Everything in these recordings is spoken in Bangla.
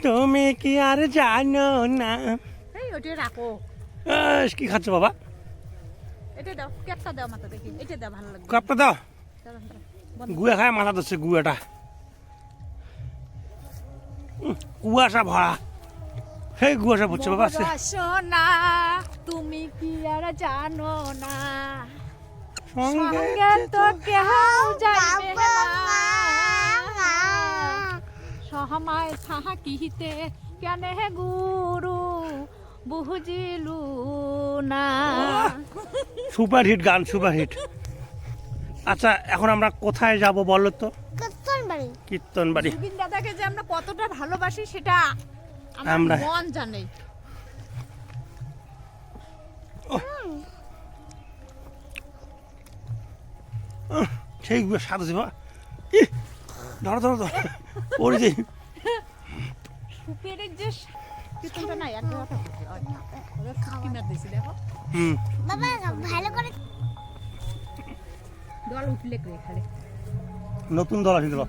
তুমি কি আর জানো না। এই ওটা রাখো। কি খাচ্ছ বাবা? এটা দাও, ক্যাপটা দাও মাথা দেখি। এটা দাও, ভালো লাগবে। কাপটা দাও। দাঁড়ান, দাঁড়ান। গুয়া খায় মাথা ধরছে গুয়াটা। কুয়াশা ভরা, সেই কুয়াশা পড়ছে বাবা। সোনা তুমি কি আর জানো না, সঙ্গে সঙ্গে তো কেউ যাইবে না, সহামায় থাকিতে কেন হে গুরু বুঝিলু না। সুপার হিট গান, সুপার হিট। আচ্ছা এখন আমরা কোথায় যাব বলো তো? কীর্তন বাড়ি। জুবিন দাদাকে যে আমরা কতটা ভালোবাসি সেটা আমরা মন জানে। সেই স্বাদ আছে বাবা। ধরো ধরো ধরো, ওর যে সুপের যে কীর্তনটা নাই এক কথা কিনার দিছি দেখো। বাবা ভালো করে দল উঠলে খালি নতুন দল আসি দিল।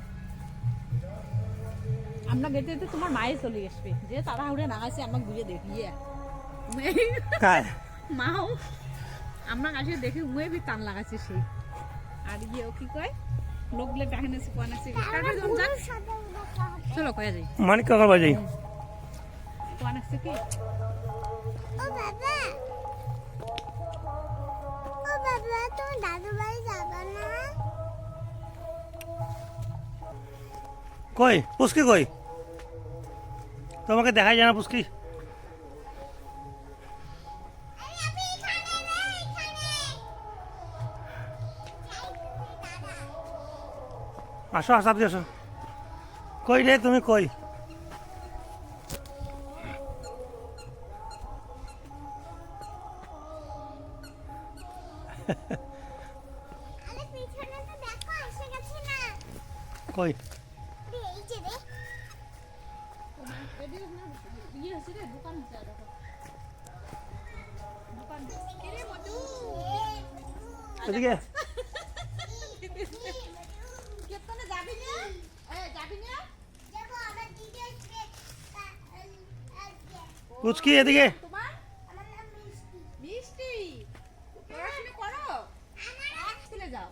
আমরা গেতে যেতে তোমার মায়ে চলে আসবে, যে তাড়াহুড়ে নাগাছে আমাকে ঘুরে দেখিয়ে মাও আমরা আসে দেখি উমে বি টান লাগাচ্ছে সেই। আর ইয়ে ও কি কয় লোকগুলো কাহিনী আছে কোন আছে চলো কয়ে যাই মানিক কাকার বাড়ি যাই। কোন আছে কি ও বাবা, ও বাবা তুমি দাদু বাড়ি যাবা না? কই পুচকি কই? তোমাকে দেখাই যায় না পুচকি? আসো আসো আপনি আসো। কই রে তুমি কই? আরে পিছনে তো দেখো এসে গেছে না। কই? এই যে রে ইয়ে আছে রে দোকান আছে দেখো দোকান রে মধু এদিকে কীর্তনে যাবি না? যাবি না? দেখো আমার দিদি আসবে আজকে। পুচকি এদিকে। তোমার আমার নাম মিষ্টি। মিষ্টি পড়াশোনা করো? স্কুলে যাও?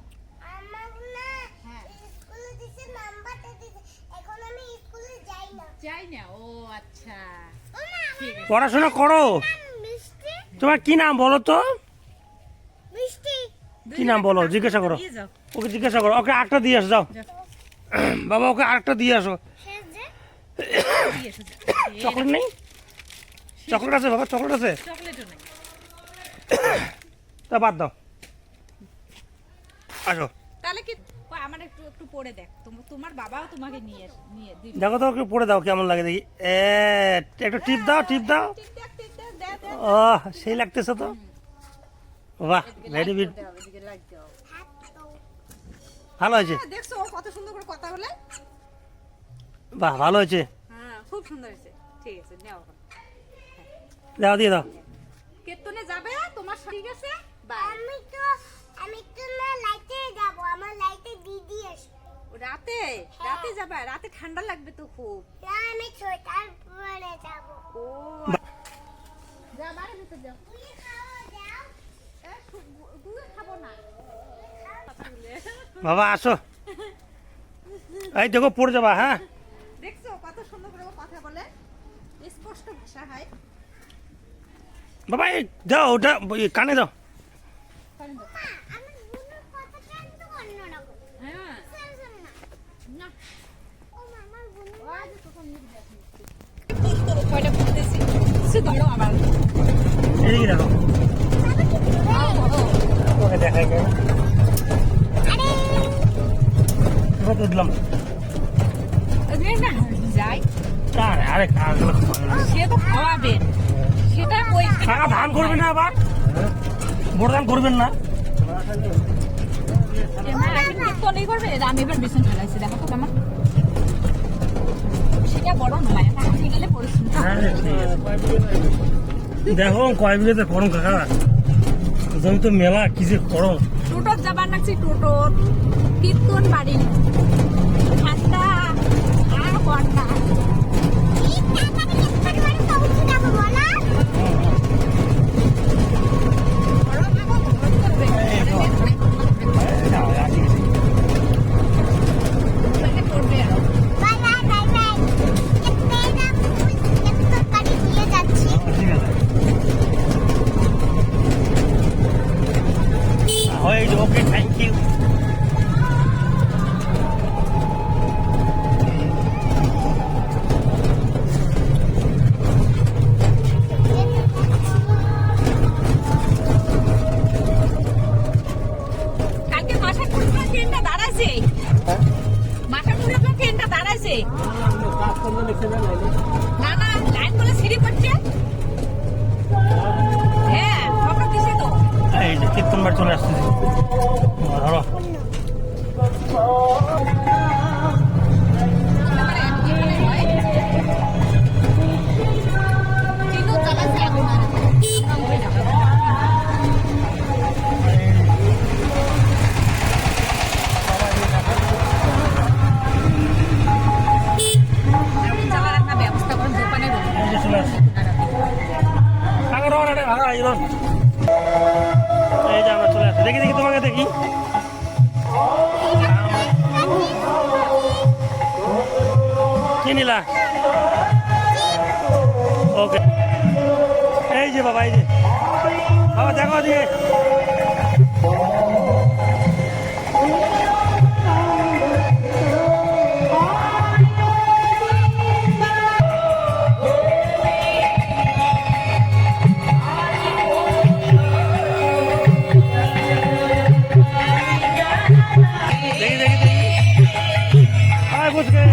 আমার না হ্যাঁ। স্কুলে দিছে নাম্বারটা দিছে, এখন আমি স্কুলে যাই না। যাই না। ও আচ্ছা ও মা, ঠিক আছে। পড়াশোনা করো। মিষ্টি তোমার কি নাম বলো তো? মিষ্টি কি নাম বলো জিজ্ঞাসা করো। দিয়ে যাও। ওকে জিজ্ঞাসা করো। ওকে আরেকটা দিয়ে আসো যাও। যাও। हाँ। বাবা ওকে আরেকটা দিয়ে আসো। সে যে দিয়ে এসো। চকলেট নেই? চকলেট আছে বাবা, চকলেট আছে। চকলেটও নেই। তা বাদ দাও। আসো তাহলে কি কই আমার একটু একটু পড়ে দেখ। তোমার বাবাও তোমাকে নিয়ে দিবে। দেখো তো ওকে পড়ে দাও কেমন লাগে দেখি। একটু টিপ দাও, টিপ দাও। ঠিক দেখ দে দে। ও সেই লাগতেছে তো। বাহ ভেরি গুড, এদিকে লাইট দাও। ভালো হয়েছে। হ্যাঁ, দেখছো ও কত সুন্দর করে কথা বলে। বাহ ভালো হয়েছে। হ্যাঁ খুব সুন্দর হয়েছে। ঠিক আছে নাও। দাও দিয়ে দাও। কীর্তনে যাবে তোমার ঠিক আছে? বাই। আমি তো না লাইটে যাব, আমার লাইটে দিদি আসবে। রাতে রাতে যাবে? রাতে ঠান্ডা লাগবে তো খুব। না আমি সোয়েটার পরে যাব। ও যা বাড়ি ভিতর যাও। তুই খাও যাও। দুধ খাবো না। বাবা আসো। এই দেখো পড়ে যাবা। হ্যাঁ দেখছো কত সুন্দর করে ও কথা বলে, স্পষ্ট ভাষা হয়। বাবা এই দাও ওটা কানে দাও। মা, আমার বোনের কথাটা একটু অন্যরকম। হ্যাঁ শোন শোন না। না ও মা, আমার বোনের ওই যে তখন নিয়ে দেখি কয়টা বলতেছি সে ধরো আবার এদিকে দেখো। ওকে দেখাই কেন? কত দিলাম? না যাই আরে আরে কাগল সে তো খাওয়াবে সেটা ওই টাকা ধান করবেন না আবার, বড় ধান করবেন না। কীর্তনই করবে। আমি এবার বেসন ফেলাইছি দেখো তো কেমন সেটা বড় নয় উঠে গেলে পরিশ্রম। দেখো কয় বিঘেতে করম কাকা, জমি তো মেলা কি যে করম। টোটোর যাবার নাকি টোটোর কীর্তন বাড়ি ঠান্ডা আর বন্যা না না লাইন বলে সিঁড়ি পড়ছে হ্যাঁ ফটো দিছে তো এই যে কীর্তনবার চলে আসতেছে ধরো তিনও চালাচ্ছে এখন আর যাওয়ার একটা ব্যবস্থা করেন দোকানে এই যে চলে আসছে এই যে আমরা চলে আসছি দেখি দেখি তোমাকে দেখি কি নিলা ওকে এই যে বাবা এই যে বাবা দেখো দিয়ে দেখি দেখি দেখি আয় বুঝকে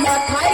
মাথায়